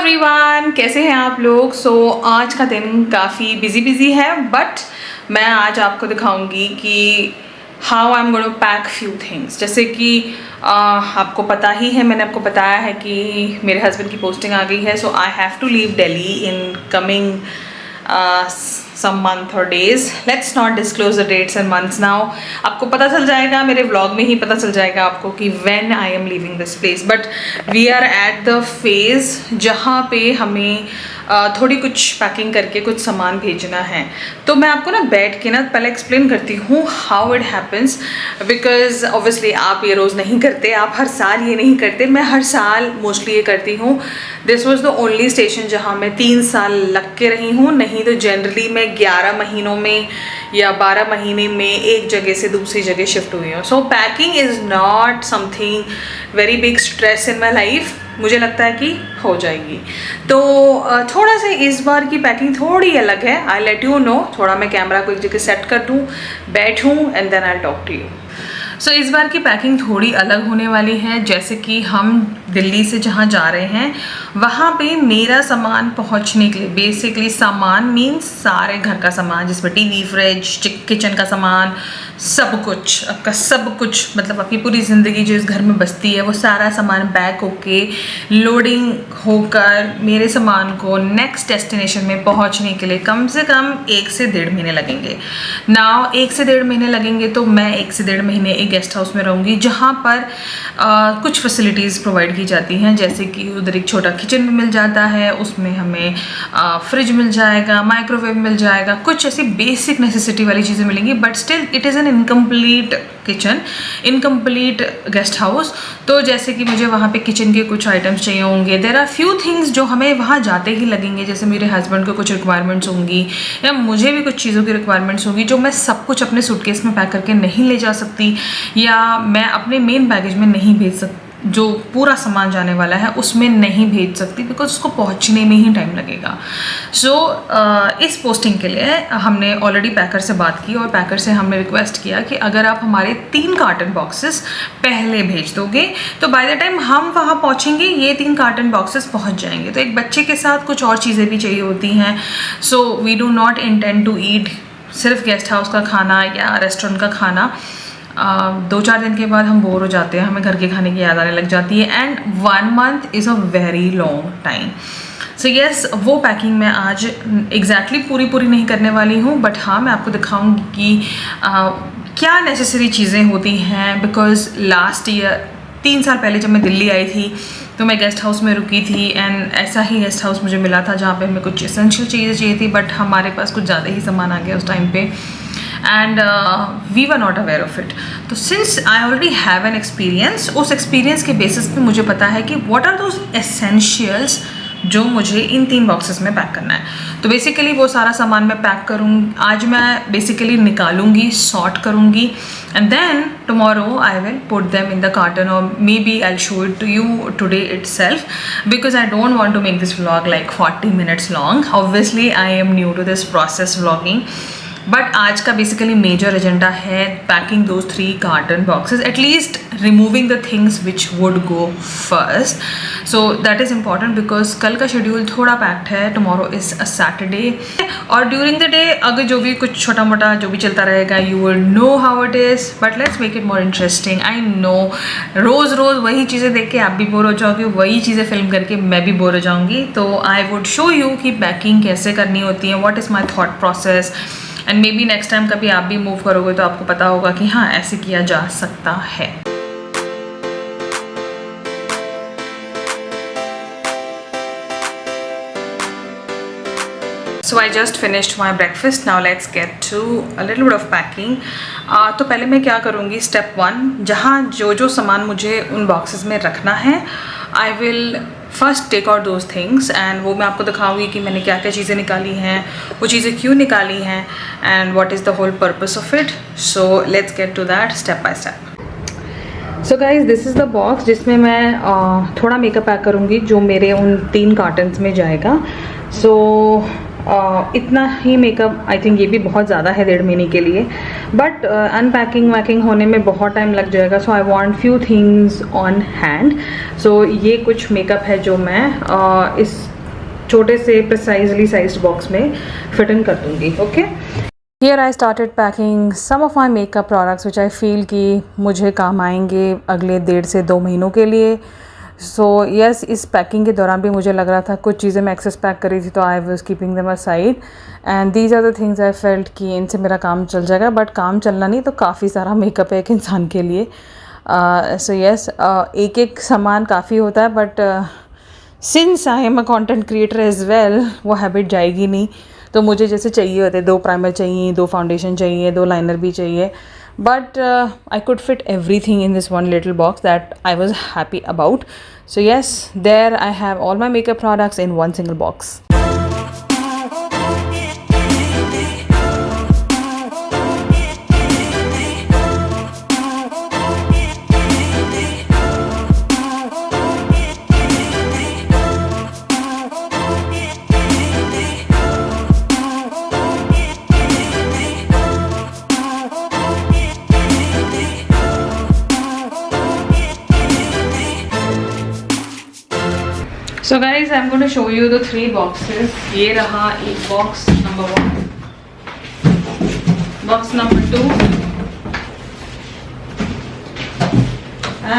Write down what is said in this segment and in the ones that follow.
Everyone, कैसे हैं आप लोग। आज का दिन काफ़ी बिजी है, बट मैं आज आपको दिखाऊंगी कि how I am going to pack few things. जैसे कि आपको पता ही है, मैंने आपको बताया है कि मेरे हस्बैंड की पोस्टिंग आ गई है, so I have to leave Delhi in coming some month or days. Let's not disclose the dates and months now. आपको पता चल जाएगा, मेरे व्लॉग में ही पता चल जाएगा आपको कि when I am leaving this place. But we are at the phase जहाँ पे हमें थोड़ी कुछ पैकिंग करके कुछ सामान भेजना है। तो मैं आपको ना बैठ के ना पहले एक्सप्लेन करती हूँ how it happens, because obviously आप ये रोज़ नहीं करते, आप हर साल ये नहीं करते, मैं हर साल मोस्टली ये करती हूँ। This was the only station जहाँ मैं 3 साल लग के रही हूँ, नहीं तो जनरली मैं 11 महीनों में या 12 महीने में एक जगह से दूसरी जगह शिफ्ट हुई हूँ। सो packing is not something very big stress in my life. मुझे लगता है कि हो जाएगी। तो थोड़ा सा इस बार की पैकिंग थोड़ी अलग है। आई लेट यू नो, थोड़ा मैं कैमरा को एक जगह सेट कर दूँ, बैठूँ and then I talk to you. So इस बार की पैकिंग थोड़ी अलग होने वाली है। जैसे कि हम दिल्ली से जहाँ जा रहे हैं वहाँ पे मेरा सामान पहुँचने के लिए, बेसिकली सामान मीन्स सारे घर का सामान, जिसमें टीवी, फ्रिज, किचन का सामान, सब कुछ, आपका सब कुछ, मतलब आपकी पूरी ज़िंदगी जो इस घर में बसती है वो सारा सामान पैक होके लोडिंग होकर मेरे सामान को नेक्स्ट डेस्टिनेशन में पहुंचने के लिए कम से कम 1 से 1.5 महीने लगेंगे। नाउ 1 से 1.5 महीने लगेंगे तो मैं 1 से 1.5 महीने एक गेस्ट हाउस में रहूँगी जहाँ पर कुछ फैसिलिटीज़ प्रोवाइड की जाती हैं। जैसे कि उधर एक छोटा किचन भी मिल जाता है, उसमें हमें फ्रिज मिल जाएगा, माइक्रोवेव मिल जाएगा, कुछ ऐसी बेसिक नेसेसिटी वाली चीज़ें मिलेंगी। But still it is incomplete kitchen, incomplete guest house. तो जैसे कि मुझे वहाँ पे किचन के कुछ आइटम्स चाहिए होंगे, देयर आर फ्यू थिंग्स जो हमें वहाँ जाते ही लगेंगे। जैसे मेरे हस्बैंड को कुछ रिक्वायरमेंट्स होंगी या मुझे भी कुछ चीज़ों की रिक्वायरमेंट्स होंगी जो मैं सब कुछ अपने सूटकेस में पैक करके नहीं ले जा सकती, या मैं अपने मेन बैगेज में नहीं भेज सकती, जो पूरा सामान जाने वाला है उसमें नहीं भेज सकती, बिकॉज उसको पहुंचने में ही टाइम लगेगा। सो इस पोस्टिंग के लिए हमने ऑलरेडी पैकर से बात की और पैकर से हमने रिक्वेस्ट किया कि अगर आप हमारे 3 कार्टन बॉक्सेस पहले भेज दोगे तो बाय द टाइम हम वहाँ पहुँचेंगे ये 3 कार्टन बॉक्सेस पहुँच जाएंगे। तो एक बच्चे के साथ कुछ और चीज़ें भी चाहिए होती हैं। So we do not intend to eat सिर्फ गेस्ट हाउस का खाना या रेस्टोरेंट का खाना। 2-4 दिन के बाद हम बोर हो जाते हैं, हमें घर के खाने की याद आने लग जाती है, and 1 month is a very long time. So yes, वो पैकिंग मैं आज एग्जैक्टली पूरी नहीं करने वाली हूँ, बट हाँ मैं आपको दिखाऊंगी कि क्या नेसेसरी चीज़ें होती हैं। बिकॉज लास्ट ईयर 3 साल पहले जब मैं दिल्ली आई थी तो मैं गेस्ट हाउस में रुकी थी, एंड ऐसा ही गेस्ट हाउस मुझे मिला था जहाँ पे हमें कुछ एसेंशियल चीज़ें चाहिए थी, बट हमारे पास कुछ ज़्यादा ही सामान आ गया उस टाइम पे, and we were not aware of it. तो since I already have an experience, उस एक्सपीरियंस के बेसिस पे मुझे पता है कि व्हाट आर दोज एसेंशियल्स जो मुझे इन 3 बॉक्सेस में पैक करना है। तो बेसिकली वो सारा सामान मैं पैक करूँगी, आज मैं बेसिकली निकालूंगी, सॉर्ट करूँगी, and then tomorrow I will put them in the carton, और maybe I show it to you today itself, because I don't want to make this vlog like 40 minutes long. Obviously I am new to this process vlogging, but आज का basically major agenda है packing those 3 carton boxes, at least removing the things which would go first. So that is important because कल का schedule थोड़ा packed है। Tomorrow is a Saturday, और during the day अगर जो भी कुछ छोटा मोटा जो भी चलता रहेगा, you will know how it is, but let's make it more interesting. I know रोज़ वही चीज़ें देख के आप भी बोर हो जाओगे, वही चीज़ें फिल्म करके मैं भी बोर हो जाऊँगी। तो आई वुड शो यू कि पैकिंग कैसे करनी होती है, what is my thought process, and may be next time कभी आप भी मूव करोगे तो आपको पता होगा कि हाँ ऐसे किया जा सकता है। So I just finished my breakfast. Now let's get to a little bit of packing. तो पहले मैं क्या करूँगी, स्टेप 1, जहाँ जो सामान मुझे उन बॉक्सेस में रखना है, I will first take out those things, and वो मैं आपको दिखाऊंगी कि मैंने क्या क्या चीज़ें निकाली हैं, वो चीज़ें क्यों निकाली हैं, and what is the whole purpose of it. So let's get to that step by step. So guys, this is the box जिसमें मैं थोड़ा मेकअप पैक करूँगी जो मेरे उन 3 कार्टन्स में जाएगा। सो इतना ही मेकअप, आई थिंक ये भी बहुत ज़्यादा है 1.5 महीने के लिए, बट अनपैकिंग वैकिंग होने में बहुत टाइम लग जाएगा। So I want few things on hand. So ये कुछ मेकअप है जो मैं इस छोटे से प्रिसाइजली साइज्ड बॉक्स में फिट इन कर दूँगी. Okay. Here I started packing some of my makeup products which I feel कि मुझे काम आएंगे अगले 1.5 से 2 महीनों के लिए. सो यस, इस पैकिंग के दौरान भी मुझे लग रहा था कुछ चीज़ें मैं एक्सेस पैक करी थी, तो I was keeping them aside and these are the things I felt कि इनसे मेरा काम चल जाएगा. बट काम चलना नहीं तो काफ़ी सारा मेकअप है एक इंसान के लिए. सो यस, एक एक सामान काफ़ी होता है, but since I am a content creator as well, वो हैबिट जाएगी नहीं. तो मुझे जैसे चाहिए होते 2 प्राइमर चाहिए, 2 फाउंडेशन चाहिए, 2 लाइनर भी चाहिए, but I could fit everything in this one little box that I was happy about. So yes, there I have all my makeup products in one single box. So guys, I'm going to show you the 3 boxes. ये रहा एक box number 1, box number 2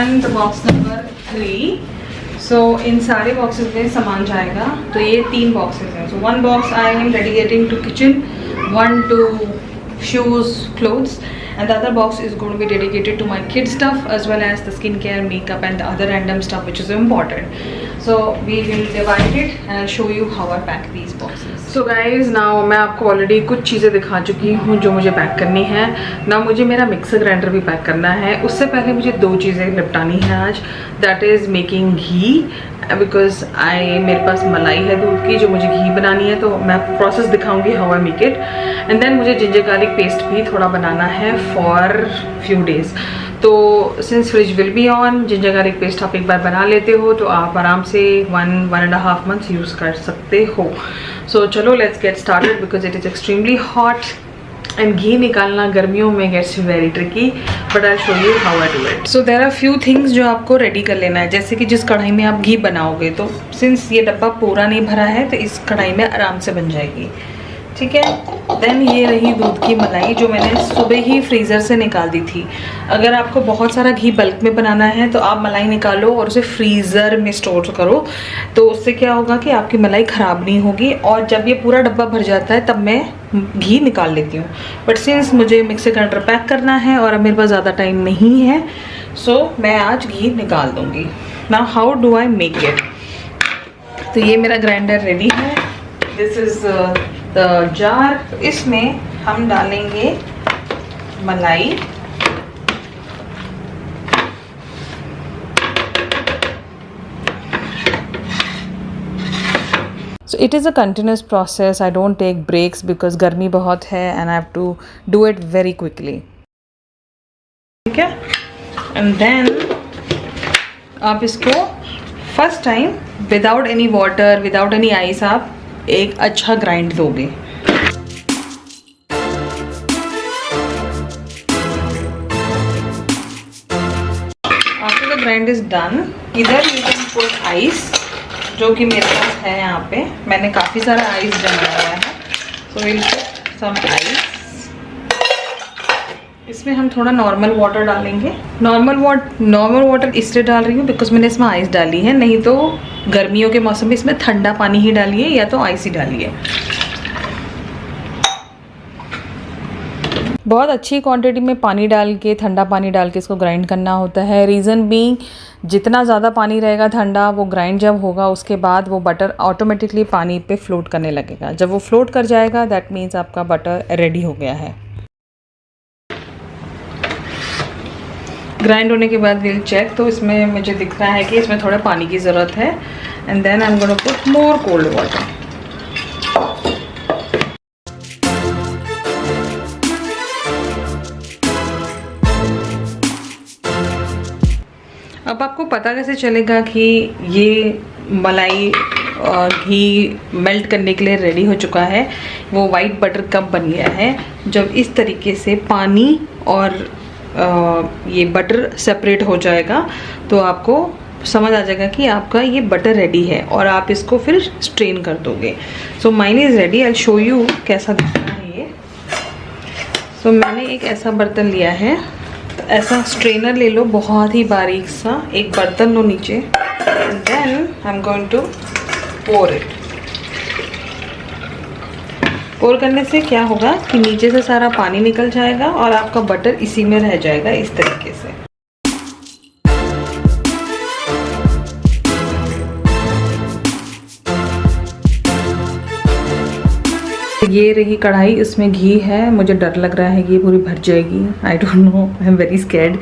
and the box number 3. So इन सारे boxes में सामान जाएगा. तो ये 3 boxes हैं. So one box I am dedicating to kitchen, one to shoes, clothes, and the other box is going to be dedicated to my kids stuff as well as the skincare, makeup and the other random stuff which is important. So we will divide it and I'll show you how I pack these boxes. So guys, now मैं आपको already कुछ चीज़ें दिखा चुकी हूँ जो मुझे pack करनी है. ना मुझे मेरा मिक्सर ग्राइंडर भी पैक करना है. उससे पहले मुझे 2 चीज़ें निपटानी है आज. That is making ghee, because मेरे पास मलाई है दूध की जो मुझे घी बनानी है, तो मैं प्रोसेस दिखाऊंगी how I make it. And then मुझे जिंजर गार्लिक पेस्ट भी थोड़ा बनाना है फॉर फ्यू डेज़. तो since fridge will be on, ginger garlic paste आप एक बार बना लेते हो तो आप आराम से 1.5 months यूज़ कर सकते हो. सो चलो let's get started because it is extremely hot and घी निकालना गर्मियों में gets very tricky, but I show you how I do it. So there are few things जो आपको रेडी कर लेना है. जैसे कि जिस कढ़ाई में आप घी बनाओगे, तो सिंस ये डब्बा पूरा नहीं भरा है तो इस कढ़ाई में आराम से बन जाएगी. ठीक है. देन ये रही दूध की मलाई जो मैंने सुबह ही फ्रीज़र से निकाल दी थी. अगर आपको बहुत सारा घी बल्क में बनाना है तो आप मलाई निकालो और उसे फ्रीज़र में स्टोर करो. तो उससे क्या होगा कि आपकी मलाई ख़राब नहीं होगी. और जब ये पूरा डब्बा भर जाता है तब मैं घी निकाल लेती हूँ. बट सिंस मुझे मिक्सर ग्राइंडर पैक करना है और अब मेरे पास ज़्यादा टाइम नहीं है, सो मैं आज घी निकाल दूँगी. Now how do I make it. तो ये मेरा ग्राइंडर रेडी है. This is the jar. इसमें हम डालेंगे मलाई. So it is a continuous process. I don't take breaks because गर्मी बहुत है and I have to do it very quickly. ठीक है. And then आप इसको first time without any water, without any ice आप एक अच्छा ग्राइंड दोगे. After the grind is done, इधर यू कैन पुट आइस जो कि मेरे पास है. यहाँ पे मैंने काफ़ी सारा आइस बनाया है. So will put some ice. इसमें हम थोड़ा नॉर्मल वाटर डालेंगे. नॉर्मल वाटर इसलिए डाल रही हूँ बिकॉज मैंने इसमें आइस डाली है. नहीं तो गर्मियों के मौसम में इसमें ठंडा पानी ही डालिए या तो आइस ही डालिए. बहुत अच्छी क्वांटिटी में पानी डाल के, ठंडा पानी डाल के इसको ग्राइंड करना होता है. रीज़न बीइंग जितना ज़्यादा पानी रहेगा ठंडा, वो ग्राइंड जब होगा उसके बाद वो बटर ऑटोमेटिकली पानी पे फ्लोट करने लगेगा. जब वो फ्लोट कर जाएगा दैट मीन्स आपका बटर रेडी हो गया है. ग्राइंड होने के बाद विल चेक. तो इसमें मुझे दिख रहा है कि इसमें थोड़ा पानी की ज़रूरत है. And then I am going to put more cold water. अब आपको पता कैसे चलेगा कि ये मलाई और घी मेल्ट करने के लिए रेडी हो चुका है, वो वाइट बटर कब बन गया है? जब इस तरीके से पानी और ये बटर सेपरेट हो जाएगा तो आपको समझ आ जाएगा कि आपका ये बटर रेडी है और आप इसको फिर स्ट्रेन कर दोगे। So mine is ready, I show you कैसा दिखता है ये। सो मैंने एक ऐसा बर्तन लिया है, तो ऐसा स्ट्रेनर ले लो, बहुत ही बारीक सा एक बर्तन लो नीचे, and then I am going to pour it. Pour करने से क्या होगा कि नीचे से सारा पानी निकल जाएगा और आपका बटर इसी में रह जाएगा इस तरीके से। ये रही कढ़ाई, इसमें घी है, मुझे डर लग रहा है कि ये पूरी भर जाएगी, I don't know, I am very scared.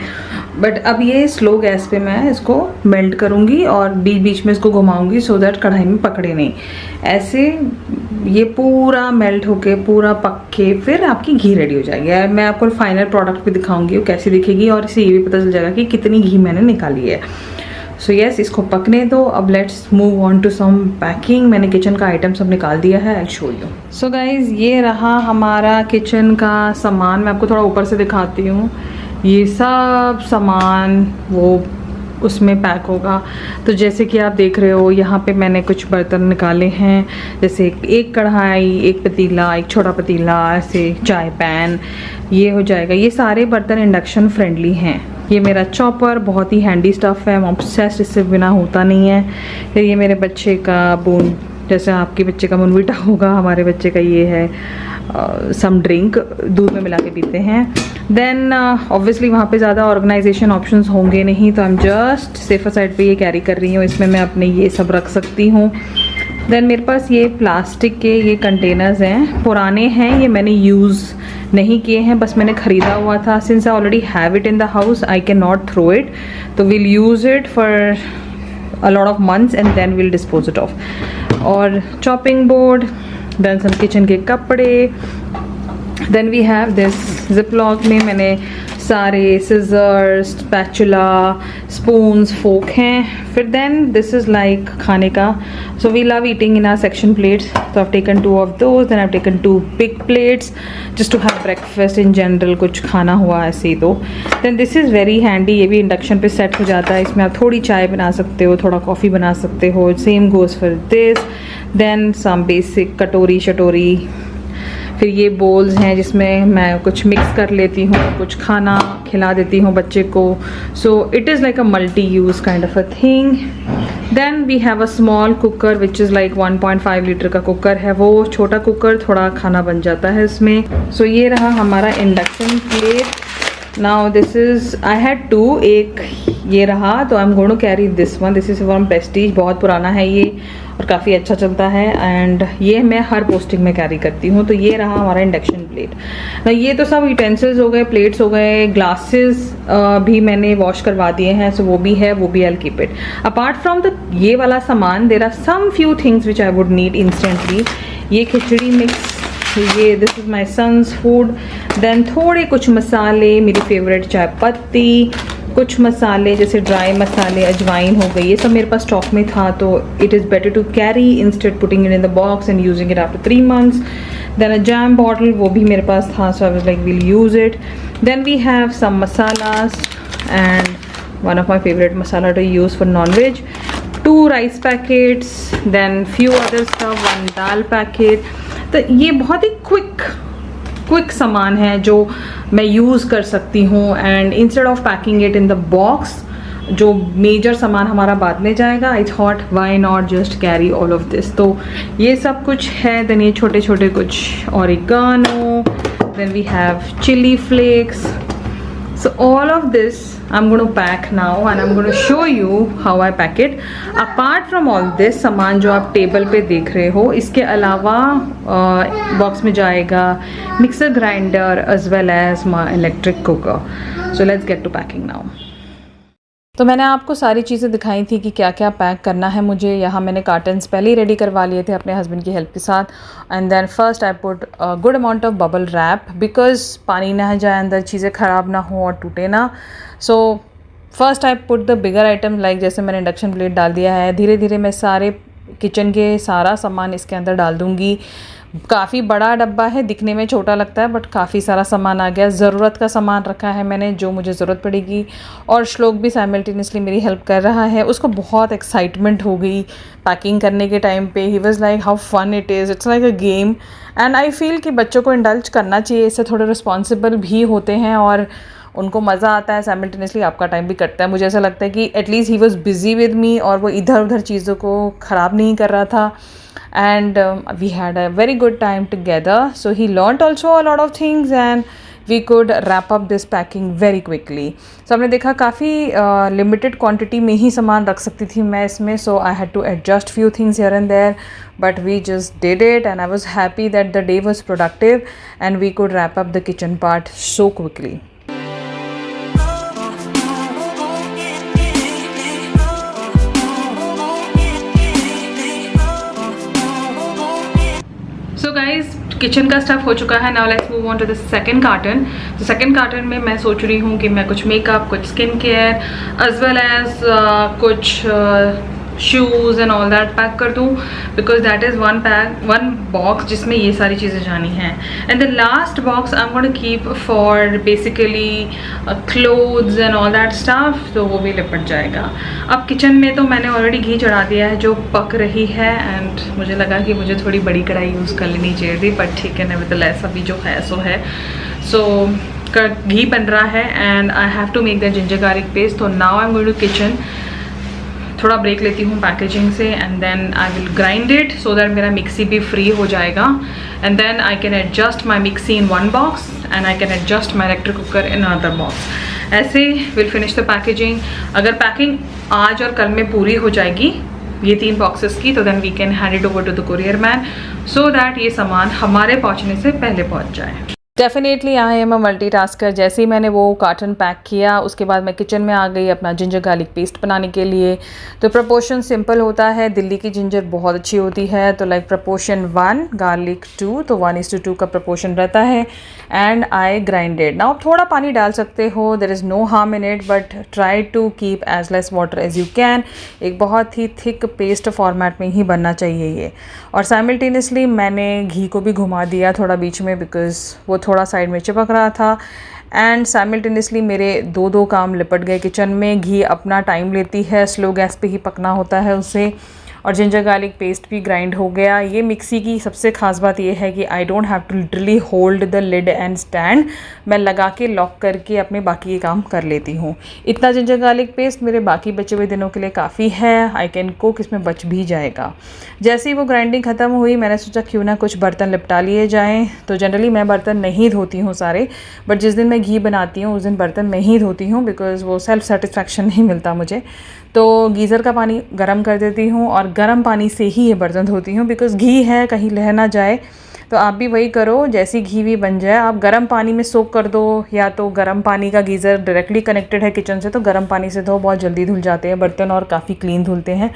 But अब ये स्लो गैस पे मैं इसको मेल्ट करूँगी और बीच बीच में इसको घुमाऊंगी सो दैट कढ़ाई में पकड़े नहीं। ऐसे ये पूरा मेल्ट होके पूरा पक के फिर आपकी घी रेडी हो जाएगी। मैं आपको फाइनल प्रोडक्ट भी दिखाऊंगी वो कैसी दिखेगी और इससे ये भी पता चल जाएगा कि कितनी घी मैंने निकाली है। सो यस, इसको पकने दो। अब let's move on to some packing. मैंने किचन का आइटम सब निकाल दिया है, I show you. So guys, ये रहा हमारा किचन का सामान। मैं आपको थोड़ा ऊपर से दिखाती हूँ। ये सब सामान वो उसमें पैक होगा। तो जैसे कि आप देख रहे हो, यहाँ पे मैंने कुछ बर्तन निकाले हैं, जैसे एक कढ़ाई, एक पतीला, एक छोटा पतीला, ऐसे चाय पैन, ये हो जाएगा। ये सारे बर्तन इंडक्शन फ्रेंडली हैं। ये मेरा चॉपर बहुत ही हैंडी स्टफ़ है, ऑब्सेस्ड, इससे बिना होता नहीं है। फिर ये मेरे बच्चे का बून, जैसे आपके बच्चे का मुनविटा होगा, हमारे बच्चे का ये है सम ड्रिंक, दूध में मिला के पीते हैं। देन ऑब्वियसली वहाँ पे ज़्यादा ऑर्गेनाइजेशन ऑप्शंस होंगे नहीं, तो I am just safer side पे ये कैरी कर रही हूँ। इसमें मैं अपने ये सब रख सकती हूँ। देन मेरे पास ये प्लास्टिक के ये कंटेनर्स हैं, पुराने हैं, ये मैंने यूज़ नहीं किए हैं, बस मैंने ख़रीदा हुआ था। Since I already have it in the house, I can not throw it, तो will use it for a lot of months and then we'll dispose it off. और chopping board, then some kitchen के कपड़े, then we have this ziplock में मैंने सारे scissors, spatula, spoons, फोक हैं। फिर then this is like खाने का, so we love eating in our section plates, तो I've taken 2 of those, then I've taken 2 big plates just to have breakfast in general, कुछ खाना हुआ ऐसे ही। तो then this is very handy, ये भी इंडक्शन पे सेट हो जाता है। इसमें आप थोड़ी चाय बना सकते हो, थोड़ा कॉफ़ी बना सकते हो। Same goes for this, then some basic कटोरी शटोरी। फिर ये बोल्स हैं जिसमें मैं कुछ मिक्स कर लेती हूँ, कुछ खाना खिला देती हूँ बच्चे को। So it is like a multi use kind of a thing. Then we have a small cooker which is like 1.5 litre का कुकर है वो, छोटा कुकर, थोड़ा खाना बन जाता है इसमें। सो ये रहा हमारा induction plate. Now this is, I had 2, एक ये रहा, तो I am going to carry this one. This is from Prestige, बहुत पुराना है ये और काफ़ी अच्छा चलता है, एंड ये मैं हर पोस्टिंग में कैरी करती हूँ। तो ये रहा हमारा इंडक्शन प्लेट। ये तो सब यूटेंसिल्स हो गए, प्लेट्स हो गए, ग्लासेस भी मैंने वॉश करवा दिए हैं, सो वो भी है, वो भी I keep it. Apart from the ये वाला सामान, there are some few things which I would need instantly. ये खिचड़ी मिक्स, ये this is my son's food. देन थोड़े कुछ मसाले, मेरी फेवरेट चाय पत्ती, कुछ मसाले जैसे ड्राई मसाले, अजवाइन हो गई, ये सब मेरे पास स्टॉक में था, तो it is better to carry instead putting it in the box and using it after 3 months। Then a jam bottle, वो भी मेरे पास था, so I was like will use it. Then we have some masalas and one of my favourite masala to use for non-veg, 2 rice packets, then few other stuff, 1 dal packet. तो ये बहुत ही quick सामान है जो मैं यूज़ कर सकती हूँ, and instead of packing it in the box, जो मेजर सामान हमारा बाद में जाएगा, I thought why not just carry all of this. तो ये सब कुछ है। देन ये छोटे छोटे कुछ oregano, then we have chilli flakes. So all of this I'm going to pack now and I'm going to show you how I pack it. Apart from all this सामान जो आप टेबल पे देख रहे हो, इसके अलावा बॉक्स में जाएगा mixer grinder as well as my electric cooker. So let's get to packing now. तो मैंने आपको सारी चीज़ें दिखाई थी कि क्या क्या पैक करना है मुझे। यहाँ मैंने कार्टन्स पहले ही रेडी करवा लिए थे अपने हस्बैंड की हेल्प के साथ, and then first I put good amount of bubble wrap, because पानी ना जाए अंदर, चीज़ें ख़राब ना हो और टूटे ना। So first I put the bigger item, like जैसे मैंने इंडक्शन प्लेट डाल दिया है। धीरे धीरे मैं सारे किचन के सारा सामान इसके अंदर डाल दूँगी। काफ़ी बड़ा डब्बा है, दिखने में छोटा लगता है बट काफ़ी सारा सामान आ गया। ज़रूरत का सामान रखा है मैंने जो मुझे ज़रूरत पड़ेगी, और श्लोक भी साइमल्टेनियसली मेरी हेल्प कर रहा है। उसको बहुत एक्साइटमेंट हो गई पैकिंग करने के टाइम पे। He was like how fun it is, it's like a game. And I feel कि बच्चों को इंडल्ज करना चाहिए, इससे थोड़े रिस्पॉन्सिबल भी होते हैं और उनको मज़ा आता है, साइमल्टेनियसली आपका टाइम भी कटता है। मुझे ऐसा लगता है कि at least he was busy with me और वो इधर उधर चीज़ों को ख़राब नहीं कर रहा था। And we had a very good time together, so he learnt also a lot of things and we could wrap up this packing very quickly. So हमने देखा काफ़ी limited quantity में ही सामान रख सकती थी मैं इसमें, so I had to adjust few things here and there, but we just did it and I was happy that the day was productive and we could wrap up the kitchen part so quickly. So guys kitchen का stuff हो चुका है। Now let's move on to the second carton. तो second carton में मैं सोच रही हूँ कि मैं कुछ मेकअप, कुछ skin care as well as कुछ shoes and all that pack कर दूँ, because that is one box जिसमें ये सारी चीज़ें जानी हैं। And the last box I am going to keep for basically clothes and all that stuff, तो वो भी लिपट जाएगा। अब किचन में तो मैंने ऑलरेडी घी चढ़ा दिया है जो पक रही है, एंड मुझे लगा कि मुझे थोड़ी बड़ी कढ़ाई यूज़ कर लेनी चाहिए थी, बट ठीक है, नेवरदलेस अभी जो है सो है। सो घी बन रहा है and I have to make the ginger garlic paste. तो now I am going to kitchen, थोड़ा ब्रेक लेती हूँ पैकेजिंग से and then I will grind it so that मेरा मिक्सी भी फ्री हो जाएगा, and then I can adjust my mixie in one box and I can adjust my electric cooker in another box. ऐसे will finish the packaging. अगर packing आज और कल में पूरी हो जाएगी ये 3 बॉक्सेस की, तो then we can hand it over to the courier man so that ये सामान हमारे पहुँचने से पहले पहुँच जाए। Definitely I am a multitasker. जैसे ही मैंने वो कार्टन पैक किया उसके बाद मैं किचन में आ गई अपना जिंजर गार्लिक पेस्ट बनाने के लिए। तो प्रपोर्शन सिंपल होता है, दिल्ली की जिंजर बहुत अच्छी होती है, तो लाइक प्रपोर्शन 1 गार्लिक 2, तो 1:2 का प्रपोर्शन रहता है। And I grinded. नाउ थोड़ा पानी डाल सकते हो, there is no harm in it, but try to keep as less water as you can. एक बहुत ही थिक पेस्ट फॉर्मेट में ही बनना चाहिए ये। और साइमल्टेनियसली मैंने घी को भी घुमा दिया थोड़ा बीच में, बिकॉज वो थोड़ा साइड में चिपक रहा था। एंड साइमल्टेनियसली मेरे दो काम लिपट गए किचन में। घी अपना टाइम लेती है, स्लो गैस पे ही पकना होता है उसे, और जिंजर गार्लिक पेस्ट भी ग्राइंड हो गया। ये मिक्सी की सबसे ख़ास बात ये है कि I don't have to literally hold the lid and stand. मैं लगा के लॉक करके अपने बाकी ये काम कर लेती हूँ। इतना जिंजर गार्लिक पेस्ट मेरे बाकी बचे हुए दिनों के लिए काफ़ी है। आई कैन कुक, इसमें बच भी जाएगा। जैसे ही वो ग्राइंडिंग ख़त्म हुई मैंने सोचा क्यों ना कुछ बर्तन लिपटा लिए जाएँ। तो जनरली मैं बर्तन नहीं धोती हूँ सारे, बट जिस दिन मैं घी बनाती हूँ उस दिन बर्तन मैं ही धोती हूँ, बिकॉज़ वो सेल्फ सेटिस्फैक्शन नहीं मिलता मुझे। तो गीज़र का पानी गर्म कर देती हूँ और गर्म पानी से ही ये बर्तन धोती हूँ, बिकॉज़ घी है कहीं लह ना जाए। तो आप भी वही करो, जैसी घी भी बन जाए आप गर्म पानी में सोक कर दो, या तो गर्म पानी का गीज़र डायरेक्टली कनेक्टेड है किचन से तो गर्म पानी से धो, बहुत जल्दी धुल जाते हैं बर्तन और काफ़ी क्लीन धुलते हैं।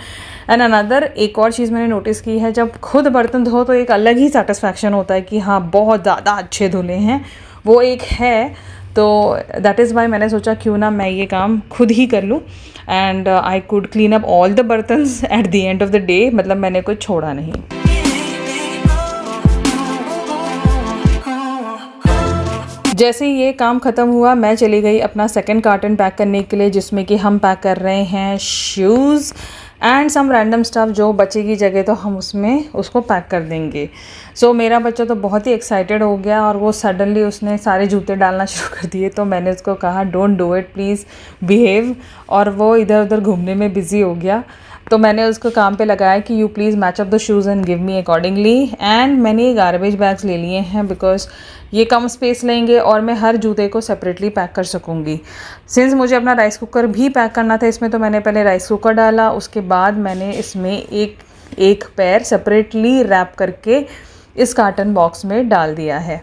एंड अनदर एक और चीज़ मैंने नोटिस की है, जब खुद बर्तन धो तो एक अलग ही सेटिस्फैक्शन होता है कि हाँ बहुत ज़्यादा अच्छे धुले हैं, वो एक है। तो दैट इज़ वाई मैंने सोचा क्यों ना मैं ये काम खुद ही कर लूँ, and I could clean up all the bartans at the end of the day, मतलब मैंने कुछ छोड़ा नहीं। जैसे ही ये काम ख़त्म हुआ मैं चली गई अपना सेकंड कार्टन पैक करने के लिए, जिसमें कि हम पैक कर रहे हैं shoes and some random stuff. जो बचेगी जगह तो हम उसमें उसको पैक कर देंगे। सो मेरा बच्चा तो बहुत ही एक्साइटेड हो गया और वो सडनली उसने सारे जूते डालना शुरू कर दिए। तो मैंने उसको कहा don't do it, please behave, और वो इधर उधर घूमने में बिज़ी हो गया। तो मैंने उसको काम पे लगाया कि you please match up the shoes and give me accordingly. And मैंने ये गार्बेज बैग्स ले लिए हैं बिकॉज ये कम स्पेस लेंगे और मैं हर जूते को सेपरेटली पैक कर सकूँगी। सिंस मुझे अपना राइस कुकर भी पैक करना था इसमें, तो मैंने पहले राइस कुकर डाला, उसके बाद मैंने इसमें एक पैर सेपरेटली रैप करके इस कार्टन बॉक्स में डाल दिया है।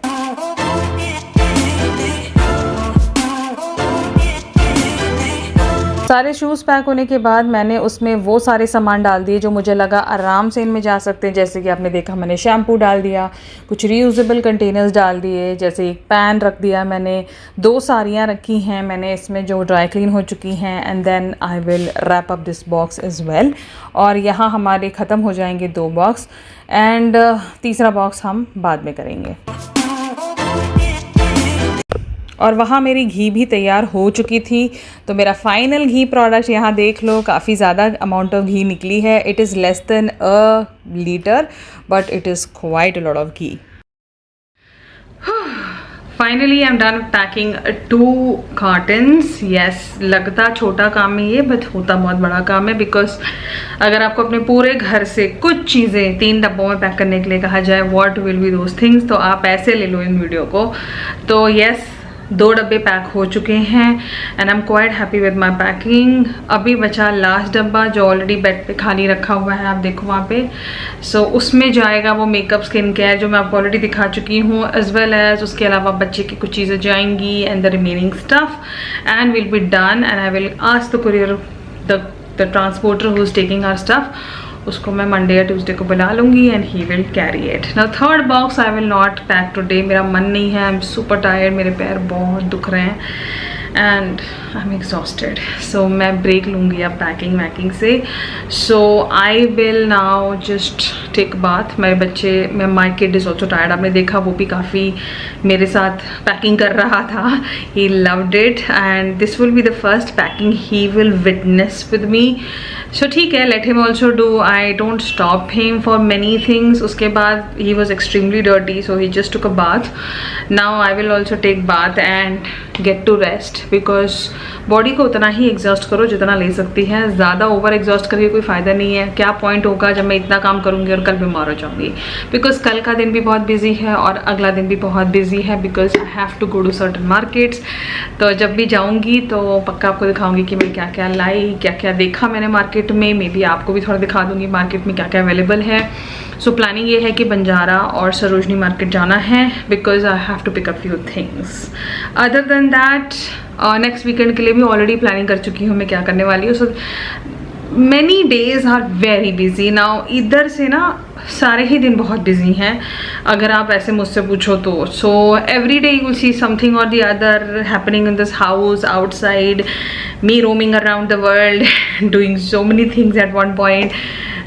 सारे शूज़ पैक होने के बाद मैंने उसमें वो सारे सामान डाल दिए जो मुझे लगा आराम से इनमें जा सकते हैं। जैसे कि आपने देखा मैंने शैम्पू डाल दिया, कुछ रीयूजेबल कंटेनर्स डाल दिए, जैसे एक पैन रख दिया मैंने, 2 साड़ियाँ रखी हैं मैंने इसमें जो ड्राई क्लीन हो चुकी हैं, and then I will wrap up this box as well. और यहाँ हमारे ख़त्म हो जाएंगे 2 बॉक्स, एंड तीसरा बॉक्स हम बाद में करेंगे। और वहाँ मेरी घी भी तैयार हो चुकी थी, तो मेरा फाइनल घी प्रोडक्ट यहाँ देख लो, काफ़ी ज़्यादा अमाउंट ऑफ घी निकली है। It is less than a litre but it is quite a lot of ghee. Finally I am done packing 2 cottons. Yes, लगता छोटा काम है ये, बट होता बहुत बड़ा काम है, बिकॉज अगर आपको अपने पूरे घर से कुछ चीज़ें 3 डब्बों में पैक करने के लिए कहा जाए, what will be those things, तो आप ऐसे ले लो इन वीडियो को। तो यस, 2 डब्बे पैक हो चुके हैं and I am quite happy with my packing. अभी बचा लास्ट डब्बा जो ऑलरेडी बेड पे खाली रखा हुआ है, आप देखो वहाँ पे। सो उसमें जाएगा वो मेकअप, स्किन केयर जो मैं आपको ऑलरेडी दिखा चुकी हूँ, एज वेल एज उसके अलावा बच्चे की कुछ चीज़ें जाएंगी and the remaining stuff, and will be done. And I will ask the courier, the transporter who is taking our stuff, उसको मैं मंडे या ट्यूसडे को बुला लूँगी and he will carry it. Now 3rd box I will not pack today, मेरा मन नहीं है, आई एम सुपर टायर्ड, मेरे पैर बहुत दुख रहे हैं and I am exhausted. So मैं ब्रेक लूँगी अब पैकिंग वैकिंग से। So I will now just take bath. My kid is also tired, आपने देखा वो भी काफ़ी मेरे साथ पैकिंग कर रहा था, he loved it and this will be the first packing he will witness with me. So ठीक है, let him also do, I don't stop him for many things. उसके बाद he was extremely dirty, so he just took a bath. Now I will also take bath and get to rest, because body को उतना ही exhaust करो जितना ले सकती है, ज़्यादा ओवर एग्जॉस्ट करके कोई फ़ायदा नहीं है। क्या पॉइंट होगा जब मैं इतना काम करूँगी और कल बीमार हो जाऊँगी, बिकॉज कल का दिन भी बहुत बिजी है और अगला दिन भी बहुत बिजी है, because I have to go to certain markets. तो जब भी जाऊँगी तो पक्का आपको दिखाऊँगी कि मैं क्या क्या लाई, क्या क्या देखा मैंने मार्केट में, मे बी आपको भी थोड़ा दिखा दूँगी मार्केट में क्या क्या अवेलेबल है। सो प्लानिंग ये है कि बंजारा और सरोजनी मार्केट जाना है, because I have to pick up few things. Other than that next weekend के लिए भी ऑलरेडी प्लानिंग कर चुकी हूँ मैं क्या करने वाली हूँ। So many days are very busy now, इधर से ना सारे ही दिन बहुत बिजी हैं अगर आप ऐसे मुझसे पूछो तो। So every day you will see something और the other happening in this house, outside, me roaming around the world doing so many things at one point.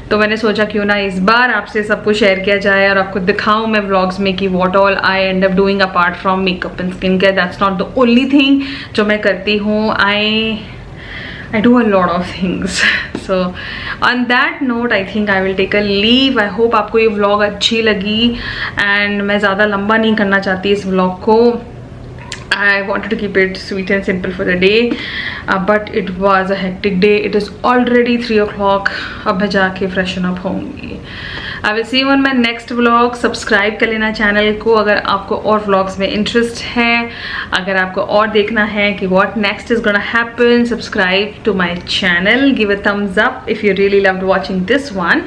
तो मैंने सोचा क्यों ना इस बार आपसे सब कुछ शेयर किया जाए और आपको दिखाऊं मैं व्लॉग्स में कि what all I and up doing apart from makeup and skin care. That's not the only thing जो मैं करती हूँ, I do a lot of things. So on that note I think I will take a leave. I hope आपको ये vlog अच्छी लगी and मैं ज़्यादा लंबा नहीं करना चाहती इस vlog को। I wanted to keep it sweet and simple for the day, but it was a hectic day. It is already 3 o'clock. अब मैं जाके freshen up होंगी। I will see you on my next vlog. Subscribe कर लेना channel को अगर आपको और vlogs में इंटरेस्ट है, अगर आपको और देखना है कि what next is gonna happen, subscribe to my channel, give a thumbs up if you really loved watching this one,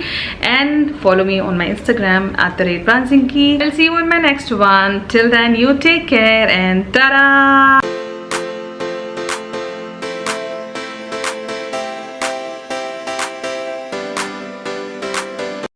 and follow me on my Instagram @pransinki. I'll see you in my next one. Till then, you take care and ta-da!